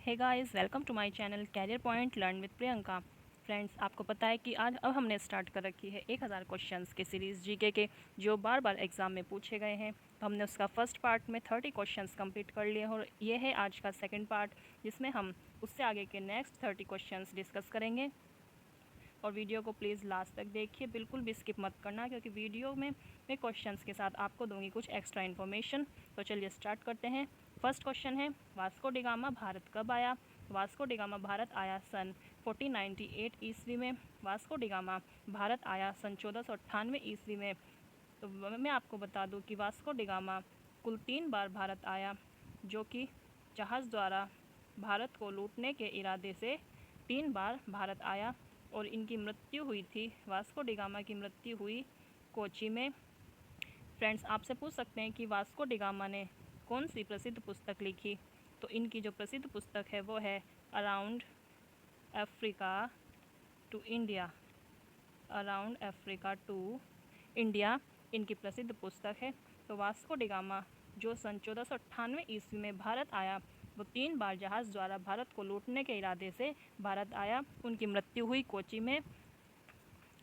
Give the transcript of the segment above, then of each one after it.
Hey guys, welcome to my channel Career Point learn with Priyanka. Friends, आपको पता है कि आज अब हमने स्टार्ट कर रखी है 1000 क्वेश्चंस की सीरीज़ जीके के, जो बार बार एग्ज़ाम में पूछे गए हैं। तो हमने उसका फर्स्ट पार्ट में 30 क्वेश्चंस कंप्लीट कर लिए और ये है आज का सेकंड पार्ट, जिसमें हम उससे आगे के नेक्स्ट 30 क्वेश्चंस डिस्कस करेंगे। और वीडियो को प्लीज़ लास्ट तक देखिए, बिल्कुल भी स्किप मत करना, क्योंकि वीडियो में मैं क्वेश्चंस के साथ आपको दूंगी कुछ एक्स्ट्रा इन्फॉर्मेशन। तो चलिए स्टार्ट करते हैं। फर्स्ट क्वेश्चन है, वास्को डी गामा भारत कब आया? वास्को डी गामा भारत आया सन 1498 ईस्वी में। वास्को डी गामा भारत आया सन 1498 ईस्वी में। तो मैं आपको बता दूं कि वास्को डी गामा कुल 3 बार भारत आया, जो कि जहाज़ द्वारा भारत को लूटने के इरादे से 3 बार भारत आया। और इनकी मृत्यु हुई थी, वास्को डी गामा की मृत्यु हुई कोची में। फ्रेंड्स, आपसे पूछ सकते हैं कि वास्को डी गामा ने कौन सी प्रसिद्ध पुस्तक लिखी? तो इनकी जो प्रसिद्ध पुस्तक है वो है around Africa to India. Around Africa to India इनकी प्रसिद्ध पुस्तक है। तो वास्को डी गामा जो सन 1498 ईस्वी में भारत आया, वो 3 बार जहाज़ द्वारा भारत को लूटने के इरादे से भारत आया। उनकी मृत्यु हुई कोची में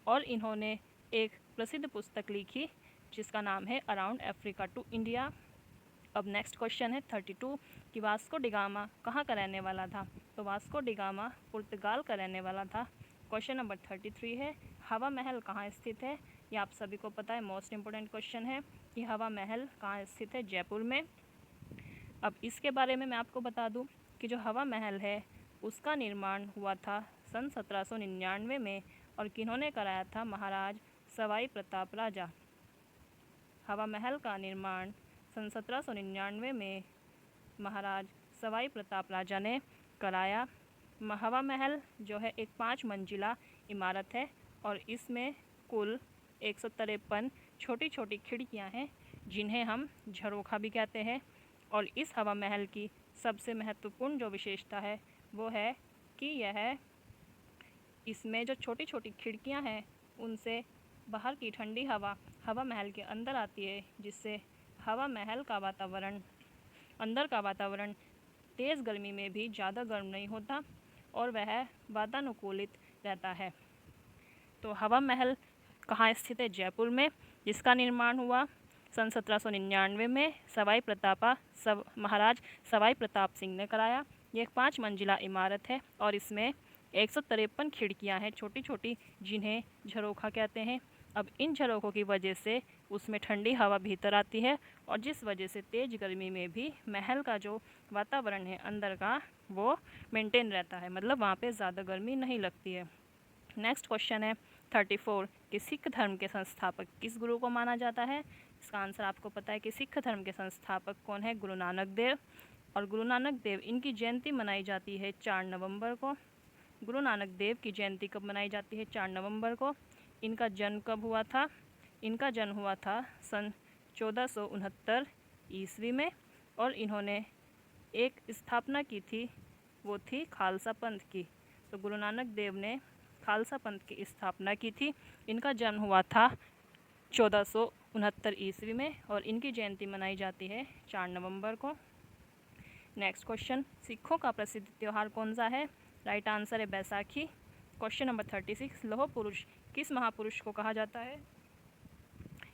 और इन्होंने एक प्रसिद्ध पुस्तक लिखी जिसका नाम है अराउंड अफ्रीका टू इंडिया। अब नेक्स्ट क्वेश्चन है 32 कि वास्को डी गामा कहाँ का रहने वाला था? तो वास्को डी गामा पुर्तगाल का रहने वाला था। क्वेश्चन नंबर 33 है, हवा महल कहाँ स्थित है? ये आप सभी को पता है, मोस्ट इम्पोर्टेंट क्वेश्चन है कि हवा महल कहाँ स्थित है? जयपुर में। अब इसके बारे में मैं आपको बता दूं कि जो हवा महल है उसका निर्माण हुआ था सन 1799 में, और किन्होंने कराया था? महाराज सवाई प्रताप राजा। हवा महल का निर्माण सन 1799 में महाराज सवाई प्रताप राजा ने कराया। हवा महल जो है एक 5 मंजिला इमारत है और इसमें कुल 153 छोटी छोटी खिड़कियां हैं, जिन्हें हम झरोखा भी कहते हैं। और इस हवा महल की सबसे महत्वपूर्ण जो विशेषता है वो है कि इसमें जो छोटी छोटी खिड़कियां हैं उनसे बाहर की ठंडी हवा हवा महल के अंदर आती है, जिससे हवा महल का वातावरण, अंदर का वातावरण तेज़ गर्मी में भी ज़्यादा गर्म नहीं होता और वह वातानुकूलित रहता है। तो हवा महल कहाँ स्थित है? जयपुर में, जिसका निर्माण हुआ सन 1799 में महाराज सवाई प्रताप सिंह ने कराया। ये एक 5 मंजिला इमारत है और इसमें 153 खिड़कियां हैं छोटी छोटी, जिन्हें झरोखा कहते हैं। अब इन झरोखों की वजह से उसमें ठंडी हवा भीतर आती है और जिस वजह से तेज़ गर्मी में भी महल का जो वातावरण है अंदर का, वो मेंटेन रहता है, मतलब वहाँ पे ज़्यादा गर्मी नहीं लगती है। नेक्स्ट क्वेश्चन है 34 कि सिख धर्म के संस्थापक किस गुरु को माना जाता है? इसका आंसर आपको पता है कि सिख धर्म के संस्थापक कौन है? गुरु नानक देव। और गुरु नानक देव, इनकी जयंती मनाई जाती है 4 नवंबर को। गुरु नानक देव की जयंती कब मनाई जाती है? 4 नवंबर को। इनका जन्म कब हुआ था? इनका जन्म हुआ था सन 1469 ईस्वी में और इन्होंने एक स्थापना की थी, वो थी खालसा पंथ की। तो गुरु नानक देव ने खालसा पंथ की स्थापना की थी। इनका जन्म हुआ था 1469 ईस्वी में और इनकी जयंती मनाई जाती है 4 नवंबर को। नेक्स्ट क्वेश्चन, सिखों का प्रसिद्ध त्यौहार कौन सा है? राइट आंसर है बैसाखी। क्वेश्चन नंबर 36, लौह पुरुष किस महापुरुष को कहा जाता है?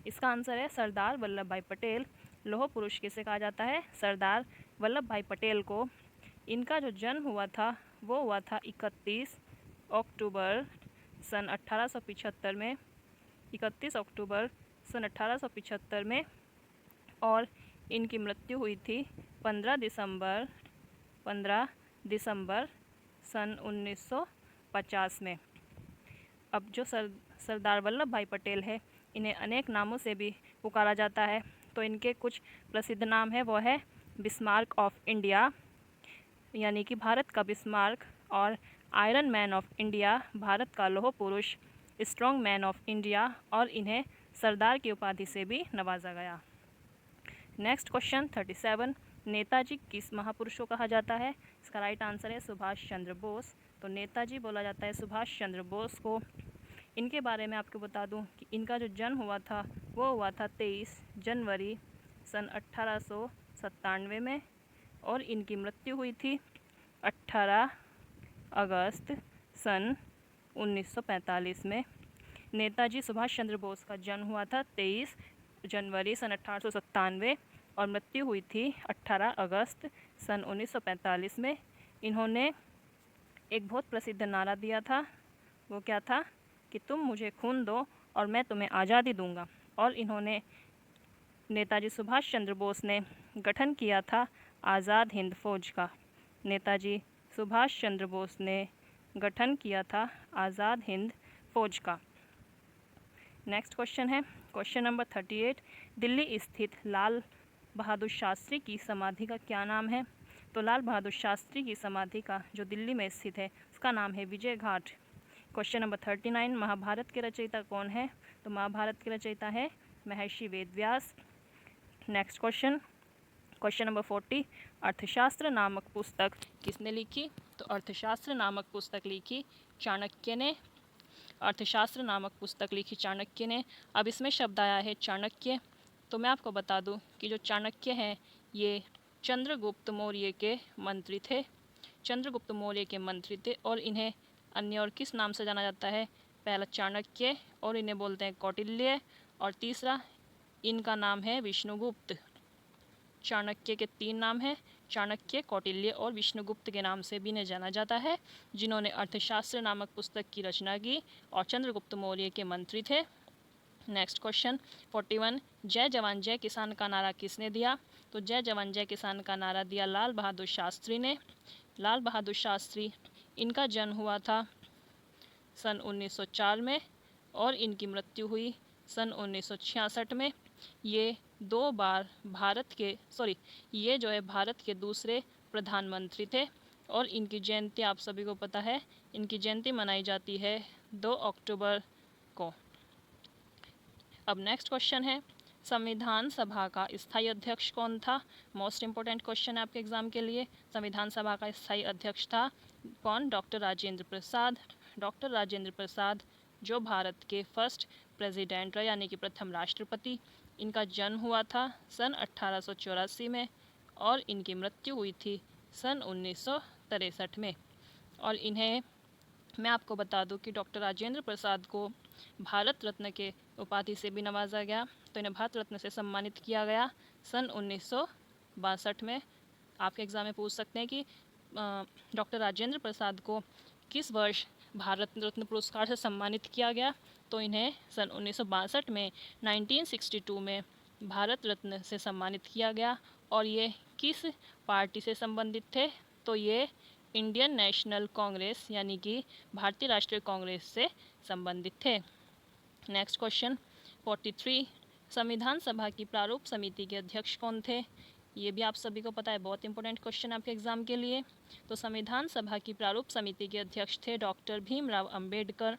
इसका आंसर है सरदार वल्लभ भाई पटेल। लौह पुरुष किसे कहा जाता है? सरदार वल्लभ भाई पटेल को। इनका जो जन्म हुआ था वो हुआ था 31 अक्टूबर सन 1875 में। 31 अक्टूबर सन 1875 में। और इनकी मृत्यु हुई थी 15 दिसंबर सन 1950 में। अब जो सरदार वल्लभ भाई पटेल है, इन्हें अनेक नामों से भी पुकारा जाता है। तो इनके कुछ प्रसिद्ध नाम है, वो है बिस्मार्क ऑफ इंडिया, यानी कि भारत का बिस्मार्क, और iron man of India, Bharat का लौह पुरुष, स्ट्रॉन्ग मैन ऑफ इंडिया, और इन्हें सरदार की उपाधि से भी नवाजा गया। नेक्स्ट क्वेश्चन 37, नेताजी किस महापुरुष को कहा जाता है? इसका राइट आंसर है सुभाष चंद्र बोस। तो नेताजी बोला जाता है सुभाष चंद्र बोस को। इनके बारे में आपको बता दूं कि इनका जो जन्म हुआ था वो हुआ था 23 जनवरी सन 1897 में और इनकी मृत्यु हुई थी 18 अगस्त सन 1945 में। नेताजी सुभाष चंद्र बोस का जन्म हुआ था 23 जनवरी सन 1897 और मृत्यु हुई थी 18 अगस्त सन 1945 में। इन्होंने एक बहुत प्रसिद्ध नारा दिया था, वो क्या था कि तुम मुझे खून दो और मैं तुम्हें आज़ादी दूंगा। और इन्होंने, नेताजी सुभाष चंद्र बोस ने गठन किया था आज़ाद हिंद फौज का। नेताजी सुभाष चंद्र बोस ने गठन किया था आज़ाद हिंद फौज का। नेक्स्ट क्वेश्चन है क्वेश्चन नंबर 38। दिल्ली स्थित लाल बहादुर शास्त्री की समाधि का क्या नाम है? तो लाल बहादुर शास्त्री की समाधि का जो दिल्ली में स्थित है उसका नाम है विजय घाट। Question number 39। महाभारत के रचयिता कौन है? तो महाभारत के रचयिता है Maharshi Vedvyas. Next question question number 40। Arthashastra नामक पुस्तक किसने लिखी? तो अर्थशास्त्र नामक पुस्तक लिखी चाणक्य ने। अर्थशास्त्र नामक पुस्तक लिखी चाणक्य ने। अब इसमें शब्द आया है चाणक्य, तो मैं आपको बता दूं कि जो चाणक्य हैं ये चंद्रगुप्त मौर्य के मंत्री थे। चंद्रगुप्त मौर्य के मंत्री थे और इन्हें अन्य और किस नाम से जाना जाता है? पहला चाणक्य, और इन्हें बोलते हैं कौटिल्य, और तीसरा इनका नाम है विष्णुगुप्त। चाणक्य के 3 नाम हैं, चाणक्य, कौटिल्य और विष्णुगुप्त के नाम से भी इन्हें जाना जाता है, जिन्होंने अर्थशास्त्र नामक पुस्तक की रचना की और चंद्रगुप्त मौर्य के मंत्री थे। Next question 41। जय जवान जय किसान का नारा किसने दिया? तो जय जवान जय किसान का नारा दिया लाल बहादुर शास्त्री ने। लाल बहादुर शास्त्री, इनका जन्म हुआ था सन 1904 में और इनकी मृत्यु हुई सन 1966 में। ये 2 बार ये जो है भारत के दूसरे प्रधानमंत्री थे और इनकी जयंती आप सभी को पता है, इनकी जयंती मनाई जाती है 2 अक्टूबर को। अब नेक्स्ट क्वेश्चन है संविधान सभा का स्थायी अध्यक्ष कौन था? मोस्ट इंपॉर्टेंट क्वेश्चन है आपके एग्जाम के लिए। संविधान सभा का स्थायी अध्यक्ष था कौन? डॉक्टर राजेंद्र प्रसाद। डॉक्टर राजेंद्र प्रसाद जो भारत के फर्स्ट प्रेसिडेंट रहे, यानी कि प्रथम राष्ट्रपति। इनका जन्म हुआ था सन 1884 में और इनकी मृत्यु हुई थी सन 1963 में। और इन्हें मैं आपको बता दूं कि डॉक्टर राजेंद्र प्रसाद को भारत रत्न के उपाधि से भी नवाजा गया। तो इन्हें भारत रत्न से सम्मानित किया गया सन 1962 में। आपके एग्जाम में पूछ सकते हैं कि डॉक्टर राजेंद्र प्रसाद को किस वर्ष भारत रत्न पुरस्कार से सम्मानित किया गया? तो इन्हें सन 1962 में 1962 में भारत रत्न से सम्मानित किया गया। और ये किस पार्टी से संबंधित थे? तो ये इंडियन नेशनल कांग्रेस यानी कि भारतीय राष्ट्रीय कांग्रेस से संबंधित थे। Next question 43। संविधान सभा की प्रारूप समिति के अध्यक्ष कौन थे? ये भी आप सभी को पता है, बहुत इंपॉर्टेंट क्वेश्चन आपके एग्जाम के लिए। तो संविधान सभा की प्रारूप समिति के अध्यक्ष थे डॉक्टर भीमराव अंबेडकर।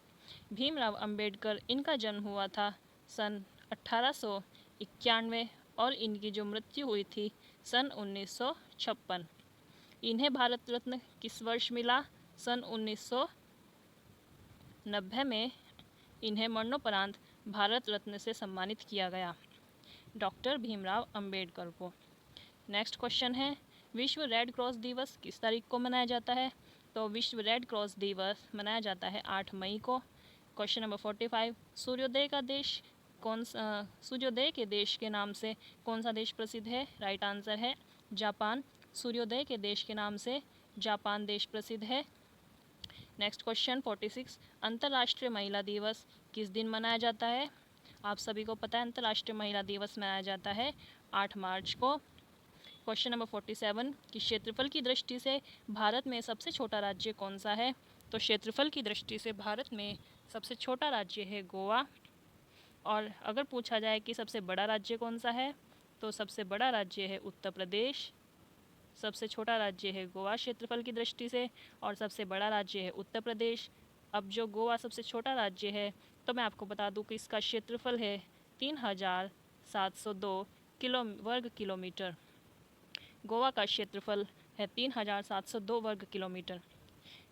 भीमराव अंबेडकर, इनका जन्म हुआ था सन 1891 और इनकी जो मृत्यु हुई थी सन 1956। इन्हें भारत रत्न किस वर्ष मिला? सन 1990 में इन्हें मरणोपरांत भारत रत्न से सम्मानित किया गया, डॉक्टर भीमराव अंबेडकर को। नेक्स्ट क्वेश्चन है विश्व रेड क्रॉस दिवस किस तारीख को मनाया जाता है? तो विश्व रेड क्रॉस दिवस मनाया जाता है 8 मई को। Question number 45। सूर्योदय के देश के नाम से कौन सा देश प्रसिद्ध है? राइट आंसर है जापान। सूर्योदय के देश के नाम से जापान देश प्रसिद्ध है। Next question 46। अंतर्राष्ट्रीय महिला दिवस किस दिन मनाया जाता है? आप सभी को पता है अंतर्राष्ट्रीय महिला दिवस मनाया जाता है 8 मार्च को। क्वेश्चन नंबर 47 कि क्षेत्रफल की दृष्टि से भारत में सबसे छोटा राज्य कौन सा है? तो क्षेत्रफल की दृष्टि से भारत में सबसे छोटा राज्य है गोवा। और अगर पूछा जाए कि सबसे बड़ा राज्य कौन सा है, तो सबसे बड़ा राज्य है उत्तर प्रदेश। सबसे छोटा राज्य है गोवा क्षेत्रफल की दृष्टि से और सबसे बड़ा राज्य है उत्तर प्रदेश। अब जो गोवा सबसे छोटा राज्य है, तो मैं आपको बता दूं कि इसका क्षेत्रफल है 3702 वर्ग किलोमीटर। गोवा का क्षेत्रफल है 3702 वर्ग किलोमीटर।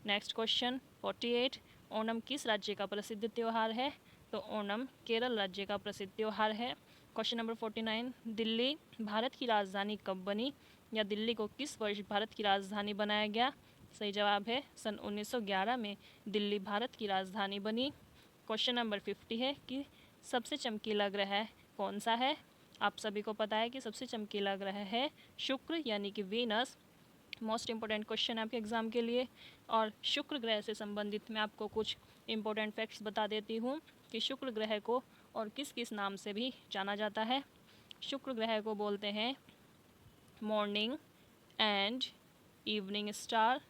Next question 48। ओणम किस राज्य का प्रसिद्ध त्यौहार है? तो ओणम केरल राज्य का प्रसिद्ध त्यौहार है। Question number 49। दिल्ली भारत की राजधानी कब बनी, या दिल्ली को किस वर्ष भारत की राजधानी बनाया गया? सही जवाब है सन 1911 में दिल्ली भारत की राजधानी बनी। क्वेश्चन नंबर 50 है कि सबसे चमकीला ग्रह कौन सा है। आप सभी को पता है कि सबसे चमकीला ग्रह है शुक्र यानी कि वीनस। मोस्ट इम्पोर्टेंट क्वेश्चन है आपके एग्ज़ाम के लिए। और शुक्र ग्रह से संबंधित मैं आपको कुछ इम्पोर्टेंट फैक्ट्स बता देती हूँ कि शुक्र ग्रह को और किस किस नाम से भी जाना जाता है। शुक्र ग्रह को बोलते हैं morning and evening star.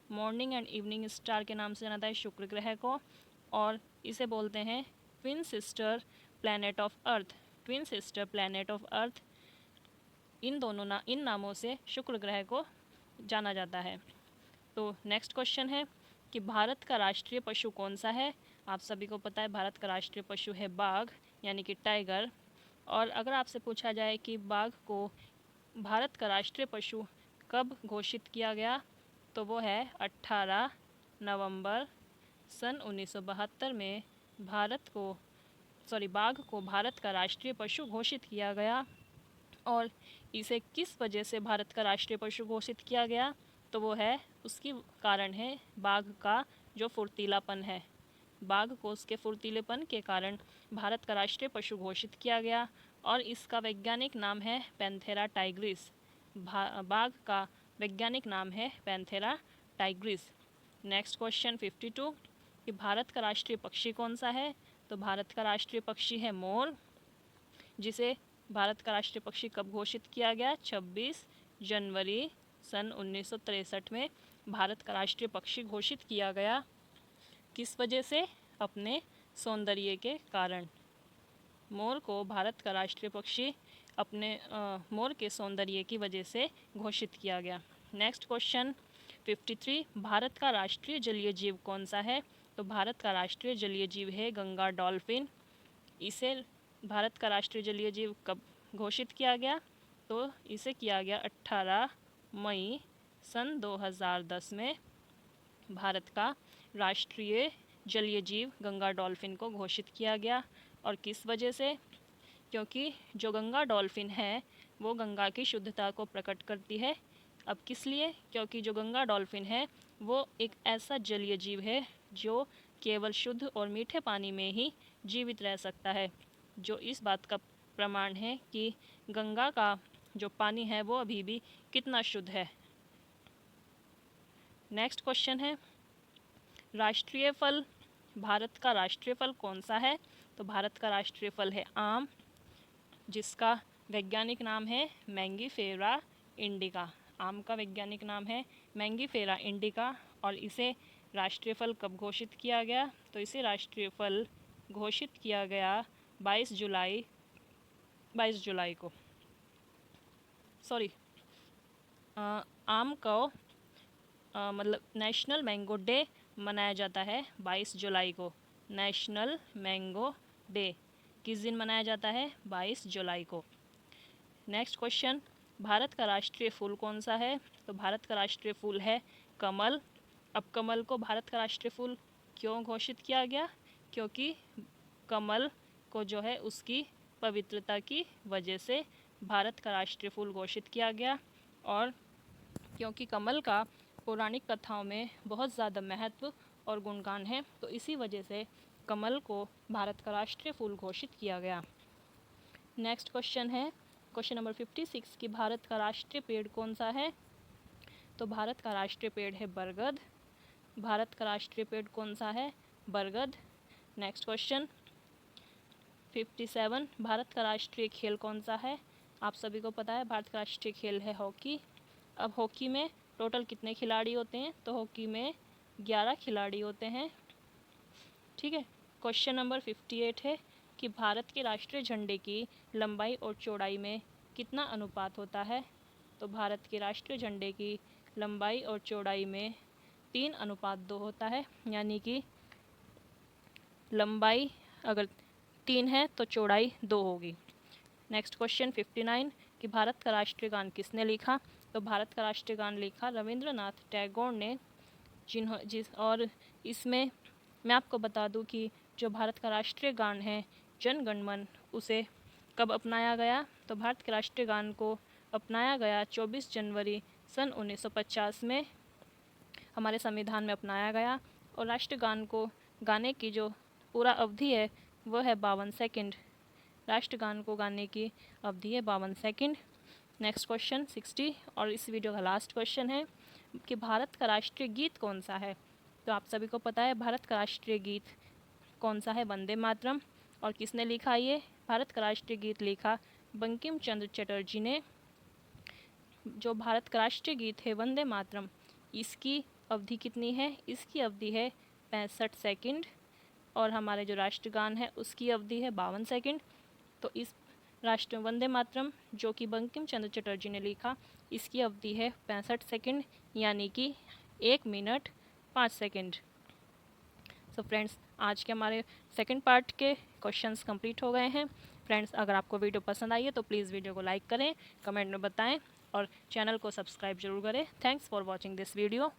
Morning and evening star के नाम से जाना जाता है शुक्र ग्रह को। और इसे बोलते हैं twin sister planet of Earth. Twin sister planet of Earth, इन नामों से शुक्र ग्रह को जाना जाता है। तो नेक्स्ट क्वेश्चन है कि भारत का राष्ट्रीय पशु कौन सा है। आप सभी को पता है भारत का राष्ट्रीय पशु है बाघ यानी कि टाइगर। और अगर आपसे पूछा जाए कि बाघ को भारत का राष्ट्रीय पशु कब घोषित किया गया, तो वो है 18 नवंबर सन 1972 में बाघ को भारत का राष्ट्रीय पशु घोषित किया गया। और इसे किस वजह से भारत का राष्ट्रीय पशु घोषित किया गया, तो वो है उसकी कारण है बाघ का जो फुर्तीलापन है। बाघ को उसके फुर्तीलेपन के कारण भारत का राष्ट्रीय पशु घोषित किया गया। और इसका वैज्ञानिक नाम है पैंथेरा टाइग्रिस। बाघ का वैज्ञानिक नाम है पैंथेरा टाइग्रिस। नेक्स्ट क्वेश्चन 52 कि भारत का राष्ट्रीय पक्षी कौन सा है। तो भारत का राष्ट्रीय पक्षी है मोर, जिसे भारत का राष्ट्रीय पक्षी कब घोषित किया गया, 26 जनवरी सन 1963 में भारत का राष्ट्रीय पक्षी घोषित किया गया। किस वजह से, अपने सौंदर्य के कारण। मोर को भारत का राष्ट्रीय पक्षी अपने मोर के सौंदर्य की वजह से घोषित किया गया। नेक्स्ट क्वेश्चन 53 भारत का राष्ट्रीय जलीय जीव कौन सा है। तो भारत का राष्ट्रीय जलीय जीव है गंगा डॉल्फिन। इसे भारत का राष्ट्रीय जलीय जीव कब घोषित किया गया, तो इसे किया गया 18 मई सन 2010 में भारत का राष्ट्रीय जलीय जीव गंगा डॉल्फिन को घोषित किया गया। और किस वजह से, क्योंकि जो गंगा डॉल्फिन है वो गंगा की शुद्धता को प्रकट करती है। अब किस लिए, क्योंकि जो गंगा डॉल्फिन है वो एक ऐसा जलीय जीव है जो केवल शुद्ध और मीठे पानी में ही जीवित रह सकता है, जो इस बात का प्रमाण है कि गंगा का जो पानी है वो अभी भी कितना शुद्ध है। नेक्स्ट क्वेश्चन है राष्ट्रीय फल। भारत का राष्ट्रीय फल कौन सा है। तो भारत का राष्ट्रीय फल है आम, जिसका वैज्ञानिक नाम है मैंगीफेरा इंडिका। आम का वैज्ञानिक नाम है मैंगीफेरा इंडिका। और इसे राष्ट्रीय फल कब घोषित किया गया, तो इसे राष्ट्रीय फल घोषित किया गया 22 जुलाई को। आम को मतलब नेशनल मैंगो डे मनाया जाता है 22 जुलाई को। नेशनल मैंगो डे किस दिन मनाया जाता है, 22 जुलाई को। नेक्स्ट क्वेश्चन भारत का राष्ट्रीय फूल कौन सा है। तो भारत का राष्ट्रीय फूल है कमल। अब कमल को भारत का राष्ट्रीय फूल क्यों घोषित किया गया, क्योंकि कमल को जो है उसकी पवित्रता की वजह से भारत का राष्ट्रीय फूल घोषित किया गया। और क्योंकि कमल का पौराणिक कथाओं में बहुत ज़्यादा महत्व और गुणगान है, तो इसी वजह से कमल को भारत का राष्ट्रीय फूल घोषित किया गया। नेक्स्ट क्वेश्चन है क्वेश्चन नंबर 56 कि भारत का राष्ट्रीय पेड़ कौन सा है। तो भारत का राष्ट्रीय पेड़ है बरगद। भारत का राष्ट्रीय पेड़ कौन सा है, बरगद। नेक्स्ट क्वेश्चन 57 भारत का राष्ट्रीय खेल कौन सा है। आप सभी को पता है भारत का राष्ट्रीय खेल है हॉकी। अब हॉकी में टोटल कितने खिलाड़ी होते हैं, तो हॉकी में 11 खिलाड़ी होते हैं। ठीक है। क्वेश्चन नंबर 58 है कि भारत के राष्ट्रीय झंडे की लंबाई और चौड़ाई में कितना अनुपात होता है। तो भारत के राष्ट्रीय झंडे की लंबाई और चौड़ाई में 3:2 होता है, यानी कि लंबाई अगर 3 है तो चौड़ाई 2 होगी। नेक्स्ट क्वेश्चन 59 कि भारत का राष्ट्रीय गान किसने लिखा। तो भारत का राष्ट्रीय गान लिखा रविंद्रनाथ टैगोर ने। और इसमें मैं आपको बता दूं कि जो भारत का राष्ट्रीय गान है जन गण मन, उसे कब अपनाया गया। तो भारत के राष्ट्रीय गान को अपनाया गया 24 जनवरी सन 1950 में। हमारे संविधान में अपनाया गया। और राष्ट्रगान को गाने की जो पूरा अवधि है वह है 52 सेकंड। राष्ट्रगान को गाने की अवधि है 52 सेकंड। नेक्स्ट क्वेश्चन 60 और इस वीडियो का लास्ट क्वेश्चन है कि भारत का राष्ट्रीय गीत कौन सा है। तो आप सभी को पता है भारत का राष्ट्रीय गीत कौन सा है, वंदे मातरम। और किसने लिखा ये भारत का राष्ट्रीय गीत लिखा बंकिम चंद्र चटर्जी ने। जो भारत का राष्ट्रीय गीत है वंदे मातरम, इसकी अवधि कितनी है, इसकी अवधि है 65 सेकंड। और हमारे जो राष्ट्रगान है उसकी अवधि है 52 सेकंड। तो इस राष्ट्र वंदे मातरम जो कि बंकिम चंद्र चटर्जी ने लिखा, इसकी अवधि है 65 सेकंड, यानी कि 1 मिनट 5 सेकंड। सो फ्रेंड्स, आज के हमारे सेकंड पार्ट के क्वेश्चंस कंप्लीट हो गए हैं। फ्रेंड्स, अगर आपको वीडियो पसंद आई है तो प्लीज़ वीडियो को लाइक करें, कमेंट में बताएं और चैनल को सब्सक्राइब जरूर करें। Thanks for watching this video.